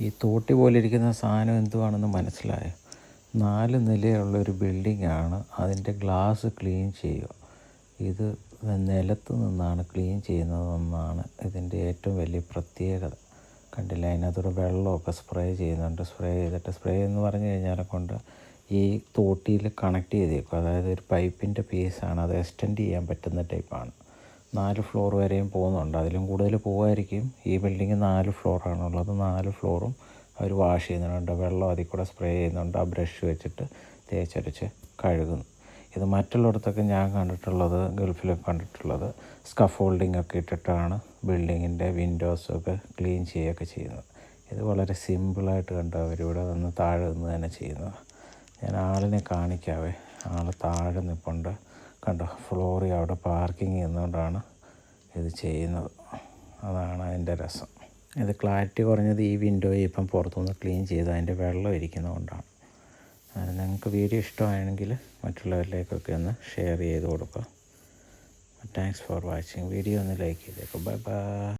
ഈ തോട്ടി പോലെ ഇരിക്കുന്ന സാധനം എന്തുവാണെന്ന് മനസ്സിലായോ? 4 നിലയുള്ളൊരു ബിൽഡിങ്ങാണ്. അതിൻ്റെ ഗ്ലാസ് ക്ലീൻ ചെയ്യുക. ഇത് നിലത്ത് നിന്നാണ് ക്ലീൻ ചെയ്യുന്നതെന്നാണ് ഇതിൻ്റെ ഏറ്റവും വലിയ പ്രത്യേകത. കണ്ടില്ല, അതിനകത്തൂടെ വെള്ളമൊക്കെ സ്പ്രേ ചെയ്യുന്നുണ്ട്. സ്പ്രേ എന്ന് പറഞ്ഞു കഴിഞ്ഞാൽ കൊണ്ട് ഈ തോട്ടിയിൽ കണക്ട് ചെയ്തേക്കും. അതായത് ഒരു പൈപ്പിൻ്റെ പീസാണ്, അത് എക്സ്റ്റെൻഡ് ചെയ്യാൻ പറ്റുന്ന ടൈപ്പാണ്. 4 ഫ്ലോർ വരെയും പോകുന്നുണ്ട്, അതിലും കൂടുതൽ പോകുമായിരിക്കും. ഈ ബിൽഡിങ് 4 ഫ്ലോറാണുള്ളത്. 4 ഫ്ലോറും അവർ വാഷ് ചെയ്യുന്നുണ്ട്, വെള്ളം അതിൽ കൂടെ സ്പ്രേ ചെയ്യുന്നുണ്ട്. ആ ബ്രഷ് വെച്ചിട്ട് തേച്ചരച്ച് കഴുകുന്നു. ഇത് മറ്റുള്ളിടത്തൊക്കെ ഞാൻ കണ്ടിട്ടുള്ളത്, ഗൾഫിലൊക്കെ കണ്ടിട്ടുള്ളത്, സ്കഫോൾഡിങ് ഒക്കെ ഇട്ടിട്ടാണ് ബിൽഡിങ്ങിൻ്റെ വിൻഡോസൊക്കെ ക്ലീൻ ചെയ്യുകയൊക്കെ ചെയ്യുന്നത്. ഇത് വളരെ സിമ്പിളായിട്ട് കണ്ടോ അവരിവിടെ നിന്ന് താഴെ നിന്ന് തന്നെ ചെയ്യുന്നത്. ഞാൻ ആളിനെ കാണിക്കാവേ. ആൾ താഴെ നിൽപ്പുണ്ട് കണ്ടോ. ഫ്ലോറിൽ അവിടെ പാർക്കിങ് ചെയ്യുന്നതുകൊണ്ടാണ് ഇത് ചെയ്യുന്നത്. അതാണ് അതിൻ്റെ രസം. ഇത് ക്ലാരിറ്റി കുറഞ്ഞത് ഈ വിൻഡോയിൽ ഇപ്പം പുറത്തുനിന്ന് ക്ലീൻ ചെയ്ത് അതിൻ്റെ വെള്ളം ഇരിക്കുന്നതുകൊണ്ടാണ്. നിങ്ങൾക്ക് വീഡിയോ ഇഷ്ടമായെങ്കിൽ മറ്റുള്ളവരിലേക്കൊക്കെ ഒന്ന് ഷെയർ ചെയ്ത് കൊടുക്കുക. Thanks for watching. വീഡിയോ ഒന്ന് ലൈക്ക് ചെയ്തേക്കും. Bye bye.